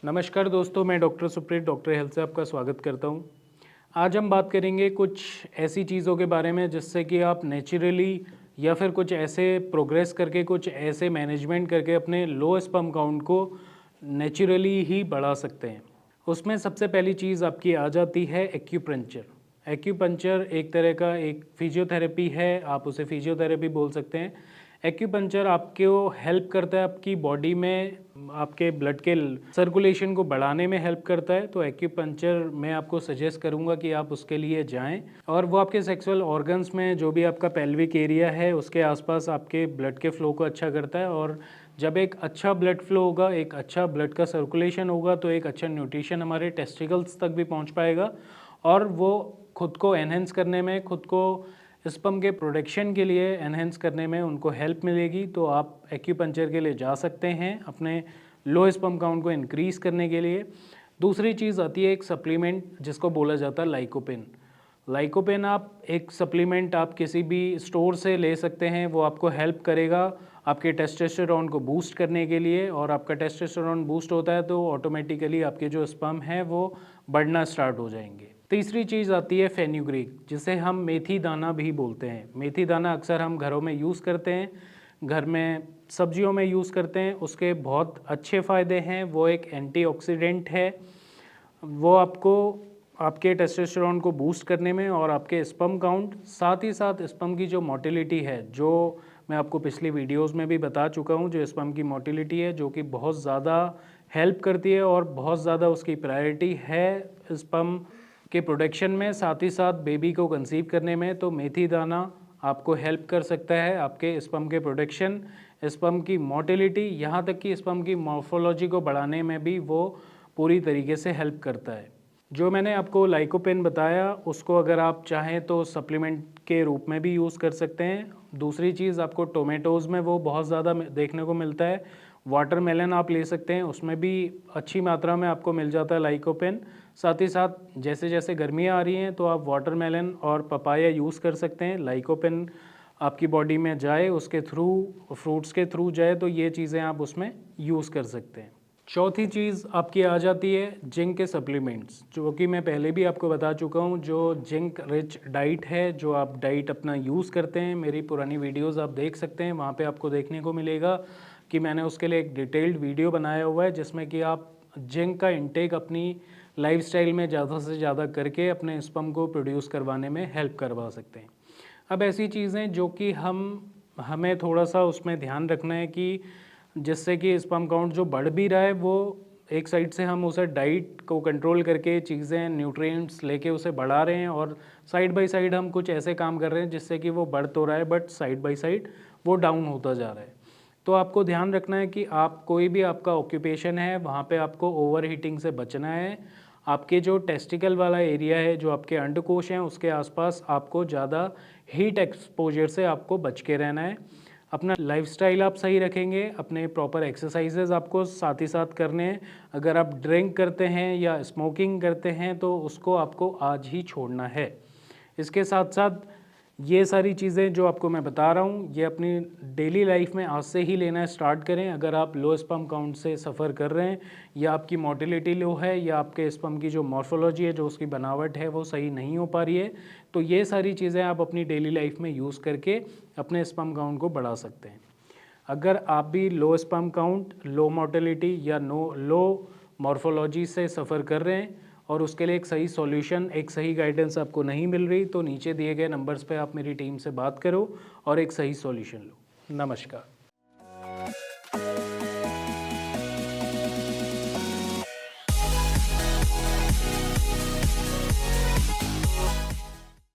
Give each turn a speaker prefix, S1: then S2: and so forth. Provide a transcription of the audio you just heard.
S1: नमस्कार दोस्तों, मैं डॉक्टर सुप्रीत डॉक्टर हेल्थ से आपका स्वागत करता हूं। आज हम बात करेंगे कुछ ऐसी चीज़ों के बारे में जिससे कि आप नेचुरली या फिर कुछ ऐसे प्रोग्रेस करके कुछ ऐसे मैनेजमेंट करके अपने लो स्पर्म काउंट को नेचुरली ही बढ़ा सकते हैं। उसमें सबसे पहली चीज़ आपकी आ जाती है एक्यूपंक्चर। एक्यूपंक्चर एक तरह का एक फिजियोथेरेपी है, आप उसे फिजियोथेरेपी बोल सकते हैं। एक्यूपंक्चर आपको हेल्प करता है आपकी बॉडी में आपके ब्लड के सर्कुलेशन को बढ़ाने में हेल्प करता है। तो एक्यूपंक्चर मैं आपको सजेस्ट करूंगा कि आप उसके लिए जाएं और वो आपके सेक्सुअल ऑर्गन्स में जो भी आपका पेल्विक एरिया है उसके आसपास आपके ब्लड के फ्लो को अच्छा करता है। और जब एक अच्छा ब्लड फ्लो होगा, एक अच्छा ब्लड का सर्कुलेशन होगा, तो एक अच्छा न्यूट्रिशन हमारे टेस्टिकल्स तक भी पहुंच पाएगा और वो खुद को एनहेंस करने में, खुद को स्पर्म के प्रोडक्शन के लिए एनहेंस करने में उनको हेल्प मिलेगी। तो आप एक्यूपंक्चर के लिए जा सकते हैं अपने लो स्पर्म काउंट को इंक्रीज़ करने के लिए। दूसरी चीज़ आती है एक सप्लीमेंट जिसको बोला जाता है लाइकोपेन। लाइकोपेन आप एक सप्लीमेंट आप किसी भी स्टोर से ले सकते हैं। वो आपको हेल्प करेगा आपके टेस्टोस्टेरोन को बूस्ट करने के लिए, और आपका टेस्टोस्टेरोन बूस्ट होता है तो ऑटोमेटिकली आपके जो स्पर्म है वो बढ़ना स्टार्ट हो जाएंगे। तीसरी चीज़ आती है फेन्यूग्रीक, जिसे हम मेथी दाना भी बोलते हैं। मेथी दाना अक्सर हम घरों में यूज़ करते हैं, घर में सब्जियों में यूज़ करते हैं। उसके बहुत अच्छे फ़ायदे हैं। वो एक एंटीऑक्सीडेंट है। वो आपको आपके टेस्टोस्टेरोन को बूस्ट करने में और आपके स्पर्म काउंट, साथ ही साथ स्पर्म की जो मोटिलिटी है, जो मैं आपको पिछली वीडियोस में भी बता चुका हूँ, जो स्पर्म की मोटिलिटी है जो कि बहुत ज़्यादा हेल्प करती है और बहुत ज़्यादा उसकी प्रायोरिटी है स्पर्म के प्रोडक्शन में, साथ ही साथ बेबी को कंसीव करने में। तो मेथी दाना आपको हेल्प कर सकता है आपके स्पर्म के प्रोडक्शन, स्पर्म की मोटिलिटी, यहाँ तक कि स्पर्म की मॉर्फोलॉजी को बढ़ाने में भी वो पूरी तरीके से हेल्प करता है। जो मैंने आपको लाइकोपेन बताया उसको अगर आप चाहें तो सप्लीमेंट के रूप में भी यूज़ कर सकते हैं। दूसरी चीज़ आपको टोमेटोज़ में वो बहुत ज़्यादा देखने को मिलता है। वाटरमेलन आप ले सकते हैं, उसमें भी अच्छी मात्रा में आपको मिल जाता है लाइकोपेन। साथ ही साथ जैसे जैसे गर्मियाँ आ रही हैं तो आप वाटरमेलन और पपाया यूज़ कर सकते हैं। लाइकोपेन आपकी बॉडी में जाए, उसके थ्रू, फ्रूट्स के थ्रू जाए, तो ये चीज़ें आप उसमें यूज़ कर सकते हैं। चौथी चीज़ आपकी आ जाती है जिंक के सप्लीमेंट्स, जो कि मैं पहले भी आपको बता चुका हूँ। जो जिंक रिच डाइट है, जो आप डाइट अपना यूज़ करते हैं, मेरी पुरानी वीडियोस आप देख सकते हैं, वहाँ पे आपको देखने को मिलेगा कि मैंने उसके लिए एक डिटेल्ड वीडियो बनाया हुआ है जिसमें कि आप जिंक का इंटेक अपनी लाइफस्टाइल में ज़्यादा से ज़्यादा करके अपने स्पर्म को प्रोड्यूस करवाने में हेल्प करवा सकते हैं। अब ऐसी चीज़ें जो कि हमें थोड़ा सा उसमें ध्यान रखना है कि जिससे कि स्पर्म काउंट जो बढ़ भी रहा है वो एक साइड से हम उसे डाइट को कंट्रोल करके चीज़ें न्यूट्रिएंट्स लेके उसे बढ़ा रहे हैं, और साइड बाय साइड हम कुछ ऐसे काम कर रहे हैं जिससे कि वो बढ़ तो रहा है बट साइड बाय साइड वो डाउन होता जा रहा है। तो आपको ध्यान रखना है कि आप कोई भी आपका ऑक्यूपेशन है वहाँ पे आपको ओवर हीटिंग से बचना है। आपके जो टेस्टिकल वाला एरिया है, जो आपके अंडकोश हैं, उसके आसपास आपको ज़्यादा हीट एक्सपोजर से आपको बच के रहना है। अपना लाइफस्टाइल आप सही रखेंगे, अपने प्रॉपर एक्सरसाइजेज आपको साथ ही साथ करने हैं। अगर आप ड्रिंक करते हैं या स्मोकिंग करते हैं तो उसको आपको आज ही छोड़ना है। इसके साथ साथ ये सारी चीज़ें जो आपको मैं बता रहा हूँ, ये अपनी डेली लाइफ में आज से ही लेना स्टार्ट करें। अगर आप लो स्पर्म काउंट से सफ़र कर रहे हैं, या आपकी मोटिलिटी लो है, या आपके स्पर्म की जो मॉर्फोलॉजी है, जो उसकी बनावट है, वो सही नहीं हो पा रही है, तो ये सारी चीज़ें आप अपनी डेली लाइफ में यूज़ करके अपने स्पर्म काउंट को बढ़ा सकते हैं। अगर आप भी लो स्पर्म काउंट, लो मोटिलिटी या लो मॉर्फोलॉजी से सफ़र कर रहे हैं और उसके लिए एक सही सॉल्यूशन, एक सही गाइडेंस आपको नहीं मिल रही, तो नीचे दिए गए नंबर्स पे आप मेरी टीम से बात करो और एक सही सॉल्यूशन लो। नमस्कार।